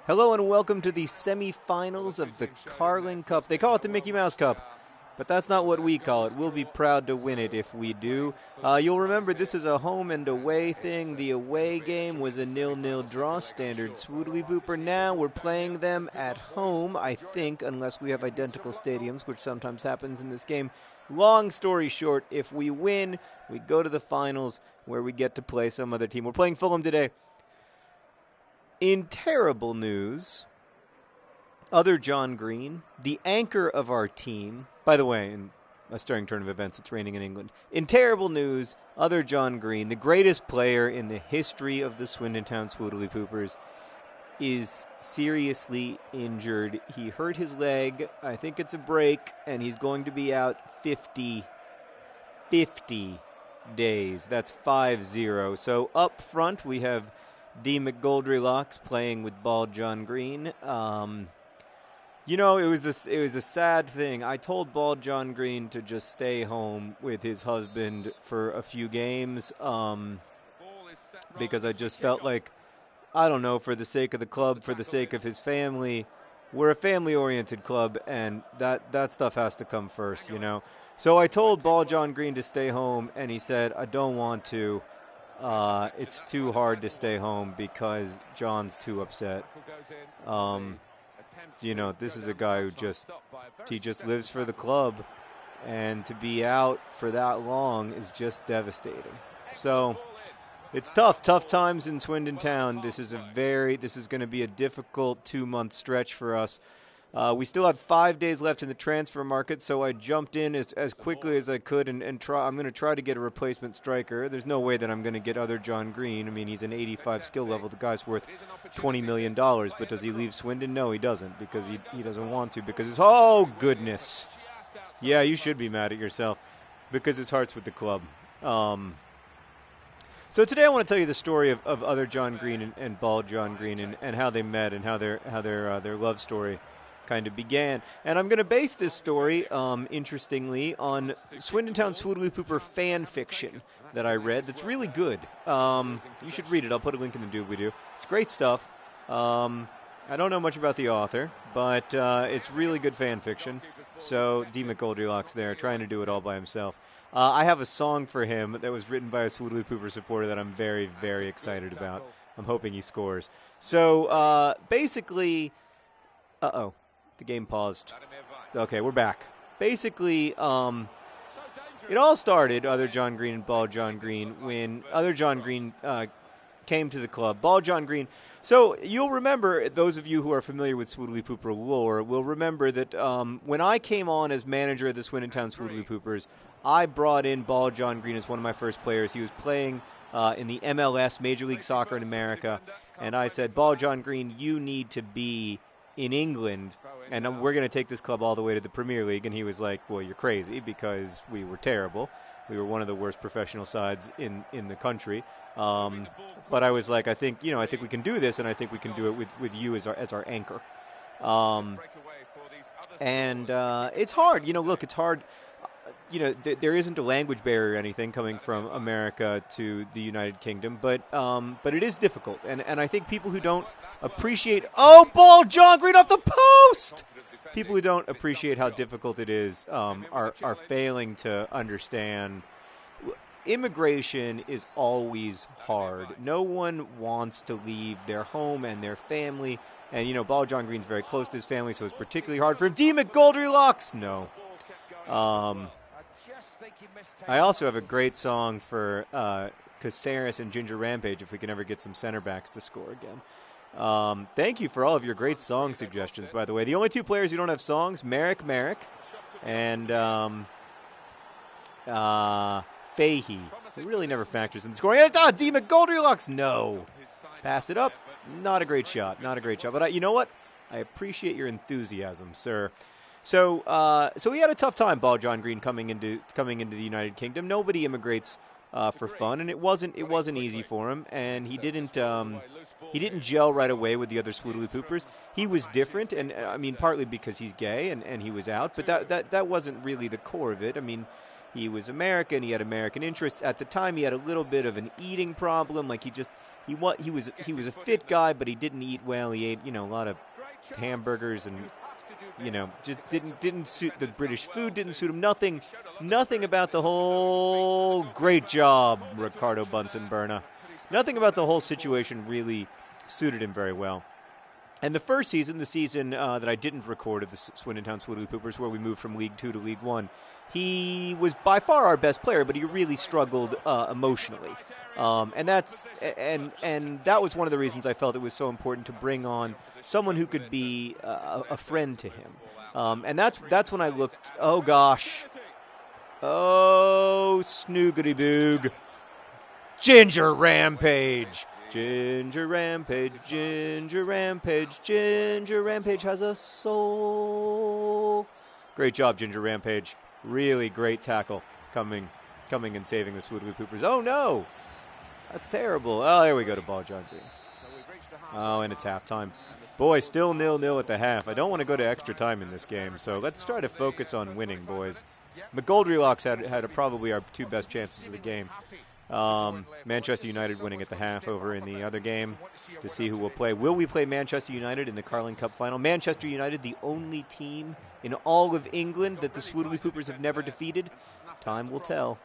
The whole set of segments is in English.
Hello and welcome to the semifinals of the Carling Cup. They call it the Mickey Mouse Cup, but that's not what we call it. We'll be proud to win it if we do. You'll remember this is a home and away thing. The away game was a 0-0 draw, standard swoodly booper. Now we're playing them at home, I think, unless we have identical stadiums, which sometimes happens in this game. Long story short, if we win, we go to the finals where we get to play some other team. We're playing Fulham today. In terrible news, other John Green, the anchor of our team, by the way, in a stirring turn of events, it's raining in England. In terrible news, other John Green, the greatest player in the history of the Swindon Town Swoodly Poopers, is seriously injured. He hurt his leg. I think it's a break, and he's going to be out 50 days. That's 5-0. So up front, we have D. McGoldrylocks playing with Bald John Green. It was a sad thing. I told Bald John Green to just stay home with his husband for a few games because I just felt like, I don't know, for the sake of the club, for the sake of his family. We're a family-oriented club, and that stuff has to come first, So I told Bald John Green to stay home, and he said, I don't want to. It's too hard to stay home because John's too upset. This is a guy who just lives for the club, and to be out for that long is just devastating. So it's tough times in Swindon Town. This is going to be a difficult 2-month stretch for us. We still have 5 days left in the transfer market, so I jumped in as quickly as I could and I'm going to try to get a replacement striker. There's no way that I'm going to get other John Green. I mean, he's an 85 skill level. The guy's worth $20 million, but does he leave Swindon? No, he doesn't, because he doesn't want to, because it's, oh, goodness. Yeah, you should be mad at yourself, because his heart's with the club. So today I want to tell you the story of other John Green and Bald John Green and how they met and how their love story kind of began. And I'm going to base this story, interestingly, on Swindon Town Swoodly Pooper fan fiction that I read that's really good. You should read it. I'll put a link in the doobly-doo. It's great stuff. I don't know much about the author, but it's really good fan fiction. So D. McGoldrylocks there, trying to do it all by himself. I have a song for him that was written by a Swoodly Pooper supporter that I'm very, very excited about. I'm hoping he scores. So basically, the game paused. Okay, we're back. Basically, it all started, other John Green and Bald John Green, when other John Green came to the club. Bald John Green. So you'll remember, those of you who are familiar with Swoodly Pooper lore will remember that when I came on as manager of the Swindon Town Swoodly Poopers, I brought in Bald John Green as one of my first players. He was playing in the MLS, Major League Soccer in America, and I said, Bald John Green, you need to be in England, and we're going to take this club all the way to the Premier League. And he was like, well, you're crazy, because we were terrible. We were one of the worst professional sides in the country. But I was like, I think we can do this, and I think we can do it with you as our anchor. It's hard. Look, it's hard. There isn't a language barrier or anything coming from America to the United Kingdom, but it is difficult. And I think people who don't appreciate, Bald John Green off the post! People who don't appreciate how difficult it is are failing to understand. Immigration is always hard. No one wants to leave their home and their family. And, Bald John Green's very close to his family, so it's particularly hard for him. D. McGoldrylocks! No. I also have a great song for Caceres and Ginger Rampage if we can ever get some center backs to score again. Thank you for all of your great song suggestions, by the way. The only two players who don't have songs, Merrick, and Fahey, who really never factors in the scoring. D. McGoldrylocks, no. Pass it up. Not a great shot. But you know what? I appreciate your enthusiasm, sir. So he had a tough time, Bald John Green, coming into the United Kingdom. Nobody immigrates for fun, and it wasn't easy for him. And he didn't gel right away with the other Swoodly Poopers. He was different, and I mean partly because he's gay and he was out, but that wasn't really the core of it. I mean, he was American. He had American interests. At the time, he had a little bit of an eating problem. Like he he was a fit guy, but he didn't eat well. He ate a lot of hamburgers and just didn't suit the British food. Didn't suit him. Nothing about the whole great job, Ricardo Bunsen-Burner. Nothing about the whole situation really suited him very well. And the first season, the season that I didn't record of the Swindon Town Swoodley Poopers, where we moved from League 2 to League 1, he was by far our best player, but he really struggled emotionally. And that was one of the reasons I felt it was so important to bring on someone who could be a friend to him. And that's when I looked, oh gosh, oh snoogity boog, Ginger Rampage. Ginger Rampage, Ginger Rampage, Ginger Rampage has a soul. Great job, Ginger Rampage. Really great tackle coming and saving the Swoodley Poopers. Oh, no. That's terrible. Oh, there we go to ball, John Green. Oh, and it's halftime. Boy, still 0-0 at the half. I don't want to go to extra time in this game, so let's try to focus on winning, boys. McGoldrylocks had probably our two best chances of the game. Manchester United winning at the half over in the other game to see who will play. Will we play Manchester United in the Carling Cup final? Manchester United, the only team in all of England that the Swoodley Poopers have never defeated. Time will tell.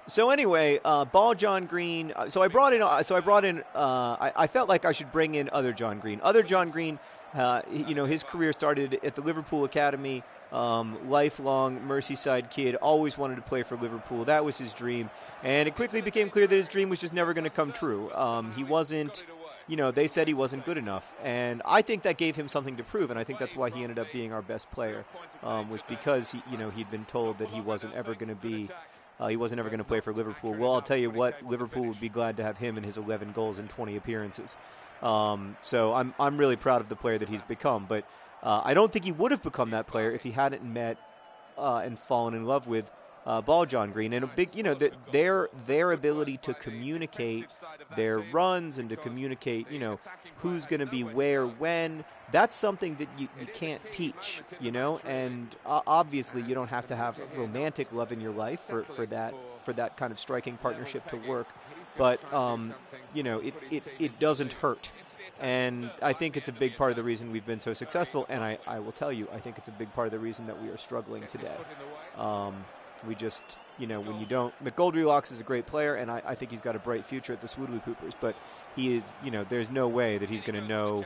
So anyway, ball John Green. I felt like I should bring in other John Green. Other John Green, his career started at the Liverpool Academy. Lifelong Merseyside kid, always wanted to play for Liverpool. That was his dream, and it quickly became clear that his dream was just never going to come true. He wasn't, they said he wasn't good enough, and I think that gave him something to prove, and I think that's why he ended up being our best player, was because he'd been told that he wasn't ever going to play for Liverpool. Well, I'll tell you what, Liverpool would be glad to have him and his 11 goals in 20 appearances. So I'm really proud of the player that he's become, but I don't think he would have become that player if he hadn't met and fallen in love with ball John Green. And a big, their ability to communicate their runs and to communicate, who's going to be where, when. That's something that you can't teach, And obviously, you don't have to have romantic love in your life for that kind of striking partnership to work. But it doesn't hurt. And I think it's a big part of the reason we've been so successful, and I will tell you, I think it's a big part of the reason that we are struggling today. We just, when you don't... McGoldrylocks is a great player, and I think he's got a bright future at the Swoodley Poopers, but he is, there's no way that he's going to know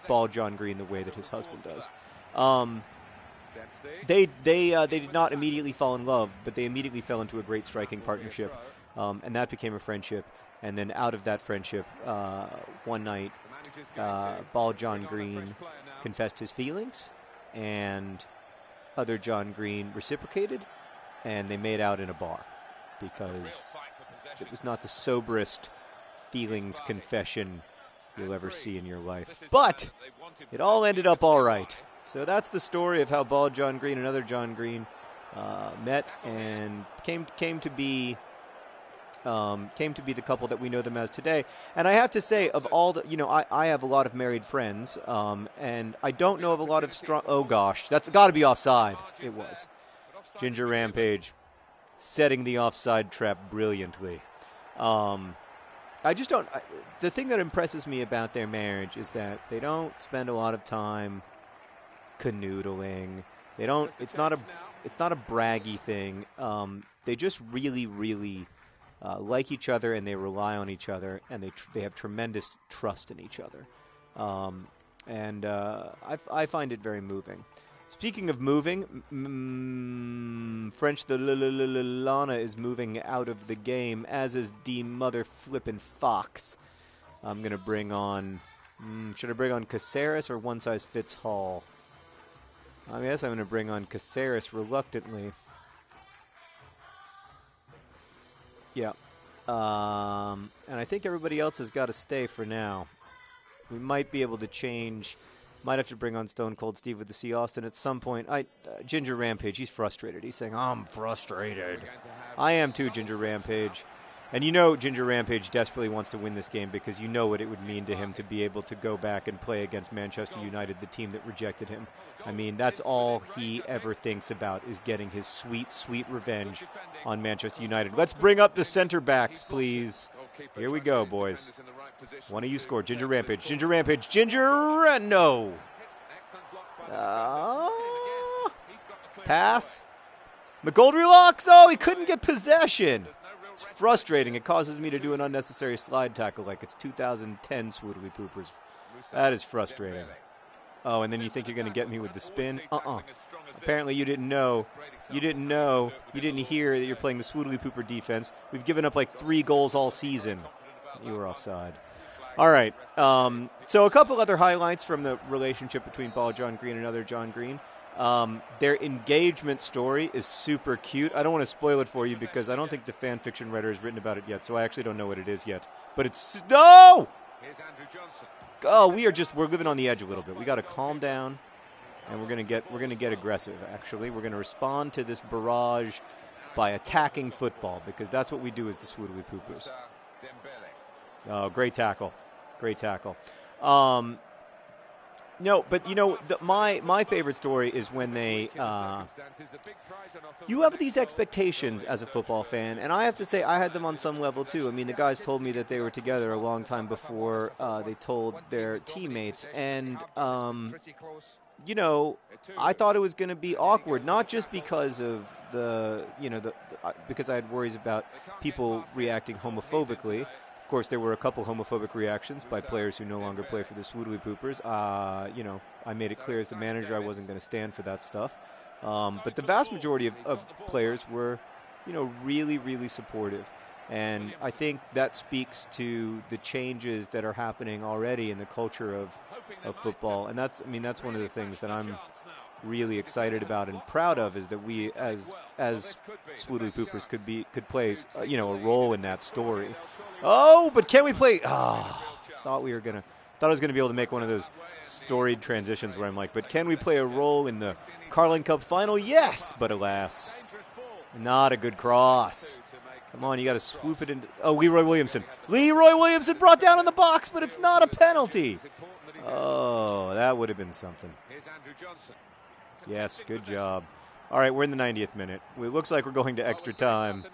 ball John Green the way that his husband does. They did not immediately fall in love, but they immediately fell into a great striking partnership, and that became a friendship. And then out of that friendship, one night, ball John Green confessed his feelings, and other John Green reciprocated, and they made out in a bar because it was not the soberest feelings confession you'll ever see in your life. But it all ended up all right. So that's the story of how ball John Green and other John Green met and came to be the couple that we know them as today. And I have to say, of all the, I have a lot of married friends, and I don't know of a lot of strong... Oh, gosh, that's got to be offside. It was. Ginger Rampage setting the offside trap brilliantly. I just don't... the thing that impresses me about their marriage is that they don't spend a lot of time canoodling. They don't... It's not a braggy thing. They just really, really... like each other, and they rely on each other, and they have tremendous trust in each other, and I find it very moving. Speaking of moving, French the Lana is moving out of the game, as is the mother flippin' Fox. I'm gonna bring on. Should I bring on Caceres or one size fits all? I guess I'm gonna bring on Caceres reluctantly. Yeah. And I think everybody else has got to stay for now. We might be able to change. Might have to bring on Stone Cold Steve with the C. Austin at some point. Ginger Rampage, he's frustrated. He's saying, I'm frustrated. I am too, Ginger Rampage. And you know Ginger Rampage desperately wants to win this game because you know what it would mean to him to be able to go back and play against Manchester United, the team that rejected him. I mean, that's all he ever thinks about is getting his sweet, sweet revenge on Manchester United. Let's bring up the center backs, please. Here we go, boys. One of you scored. Ginger Rampage. Ginger Rampage. Ginger. No. Pass. McGoldrick. Oh, he couldn't get possession. It's frustrating. It causes me to do an unnecessary slide tackle like it's 2010 Swoodly Poopers. That is frustrating. Oh, and then you think you're going to get me with the spin? Apparently you didn't know. You didn't know. You didn't hear that you're playing the Swoodly Pooper defense. We've given up like 3 goals all season. You were offside. All right. So a couple other highlights from the relationship between Ball John Green and other John Green. Their engagement story is super cute. I don't want to spoil it for you because I don't think the fan fiction writer has written about it yet, so I actually don't know what it is yet. But it's no. Oh, we're living on the edge a little bit. We got to calm down, and we're gonna get aggressive. Actually, we're gonna respond to this barrage by attacking football because that's what we do as the Swoodly Poopers. Oh, great tackle, great tackle. No, but you know, my favorite story is when they, you have these expectations as a football fan, and I have to say I had them on some level too. I mean, the guys told me that they were together a long time before they told their teammates, and you know, I thought it was going to be awkward, not just because of because I had worries about people reacting homophobically. Of course, there were a couple homophobic reactions by players who no longer play for the Swoodly Poopers. You know, I made it clear as the manager I wasn't going to stand for that stuff. But the vast majority of players were, you know, really, really supportive. And I think that speaks to the changes that are happening already in the culture of football. And that's one of the things that I'm really excited about and proud of, is that we as Swoodly Poopers could play a role in that story. Oh, but can we play? Thought I was gonna be able to make one of those storied transitions where I'm like, but can we play a role in the Carling Cup final? Yes, but alas, not a good cross. Come on, you got to swoop it into. Oh, Leroy Williamson. Leroy Williamson brought down in the box, but it's not a penalty. Oh, that would have been something. Yes, good job. All right, we're in the 90th minute. It looks like we're going to extra time.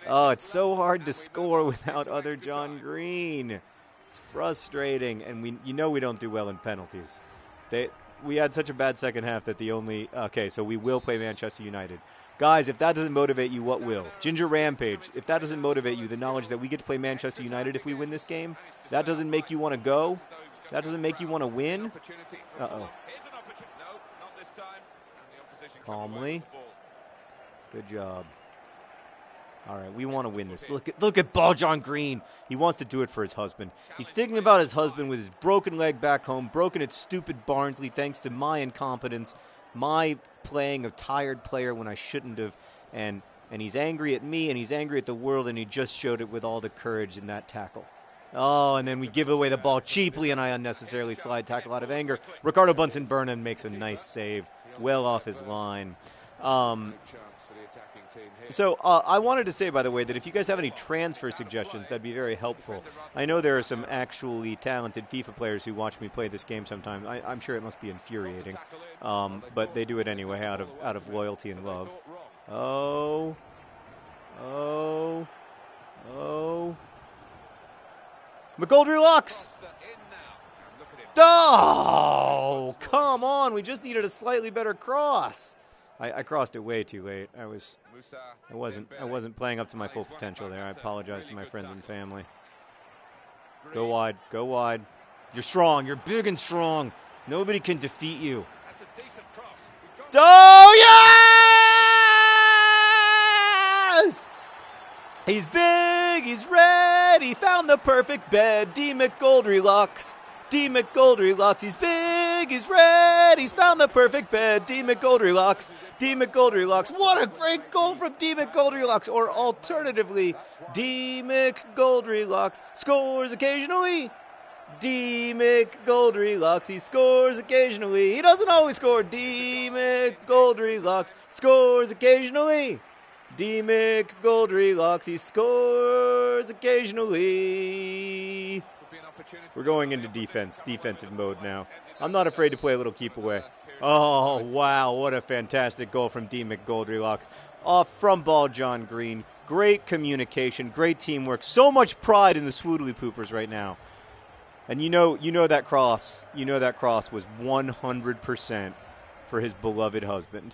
Oh, it's so hard to score without other John Green. It's frustrating, and we don't do well in penalties. We had such a bad second half that so we will play Manchester United. Guys, if that doesn't motivate you, what will? Ginger Rampage, if that doesn't motivate you, the knowledge that we get to play Manchester United if we win this game, that doesn't make you want to go? That doesn't make you want to win? Uh-oh. Calmly. Good job. All right, we want to win this. Look at Ball John Green. He wants to do it for his husband. He's thinking about his husband with his broken leg back home, broken at stupid Barnsley thanks to my incompetence, my playing a tired player when I shouldn't have, and he's angry at me and he's angry at the world, and he just showed it with all the courage in that tackle. Oh, and then we give away the ball cheaply, and I unnecessarily slide tackle out of anger. Ricardo Bunsen-Burnham makes a nice save, well off his line. So I wanted to say, by the way, that if you guys have any transfer suggestions, that'd be very helpful. I know there are some actually talented FIFA players who watch me play this game sometimes. I'm sure it must be infuriating, but they do it anyway out of loyalty and love. Oh. McGoldrick. Oh, come on. We just needed a slightly better cross. I crossed it way too late. I wasn't playing up to my full potential there. I apologize to my friends and family. Go wide. You're strong. You're big and strong. Nobody can defeat you. Oh, yes! He's big. He's red. He found the perfect bed. D. McGoldrick. He's big, he's red, he's found the perfect bed. D. McGoldrick. What a great goal from D. McGoldrick. Or alternatively, D. McGoldrick scores occasionally. D. McGoldrick, he scores occasionally. He doesn't always score. D. McGoldrick scores occasionally. D-Mick Goldrelocks, he scores occasionally. We're going into defensive mode now. I'm not afraid to play a little keep away. Oh, wow, what a fantastic goal from D-Mick Goldrelocks. Off from ball, John Green. Great communication, great teamwork. So much pride in the Swoodly Poopers right now. And you know that cross was 100% for his beloved husband.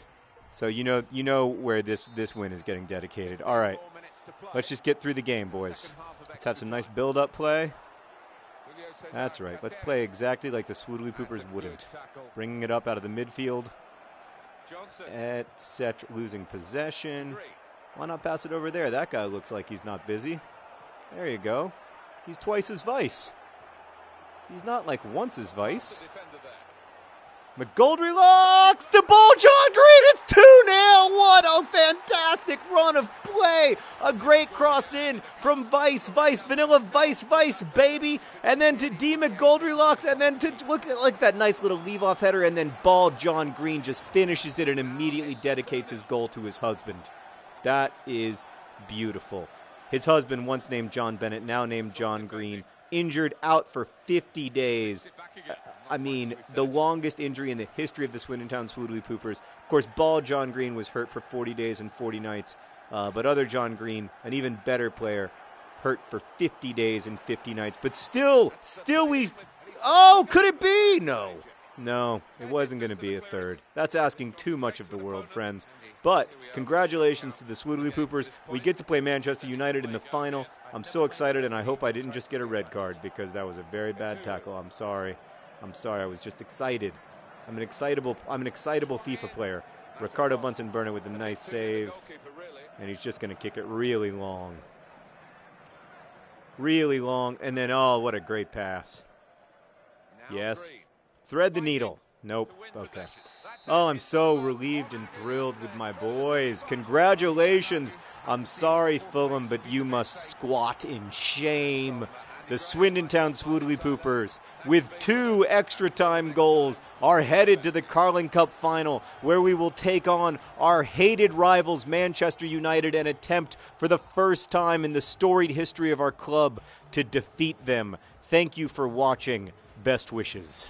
So you know where this win is getting dedicated. All right, let's just get through the game, boys. Let's have some nice build-up play. That's right. Let's play exactly like the Swoodly Poopers wouldn't. Bringing it up out of the midfield, etc. Losing possession. Why not pass it over there? That guy looks like he's not busy. There you go. He's twice as Vice. He's not like once as Vice. McGoldrelocks the ball, John Green, it's 2-0. What a fantastic run of play. A great cross in from Vice, Vanilla Vice, baby. And then to D. McGoldrelocks, and then to look at like that nice little leave-off header, and then ball, John Green just finishes it and immediately dedicates his goal to his husband. That is beautiful. His husband, once named John Bennett, now named John Green, injured out for 50 days. I mean, the longest injury in the history of the Swindon Town Swoodly Poopers. Of course, ball John Green was hurt for 40 days and 40 nights. But other John Green, an even better player, hurt for 50 days and 50 nights. But still we... Oh, could it be? No, it wasn't going to be a third. That's asking too much of the world, friends. But congratulations to the Swoodly Poopers. We get to play Manchester United in the final. I'm so excited, and I hope I didn't just get a red card because that was a very bad tackle. I'm sorry. I was just excited. I'm an excitable FIFA player. Ricardo Bunsen-Burnett with a nice save. And he's just going to kick it really long. Really long. And then, oh, what a great pass. Yes. Thread the needle. Nope. Okay. Oh, I'm so relieved and thrilled with my boys. Congratulations. I'm sorry, Fulham, but you must squat in shame. The Swindon Town Swoodly Poopers, with 2 extra time goals, are headed to the Carling Cup final, where we will take on our hated rivals Manchester United and attempt for the first time in the storied history of our club to defeat them. Thank you for watching. Best wishes.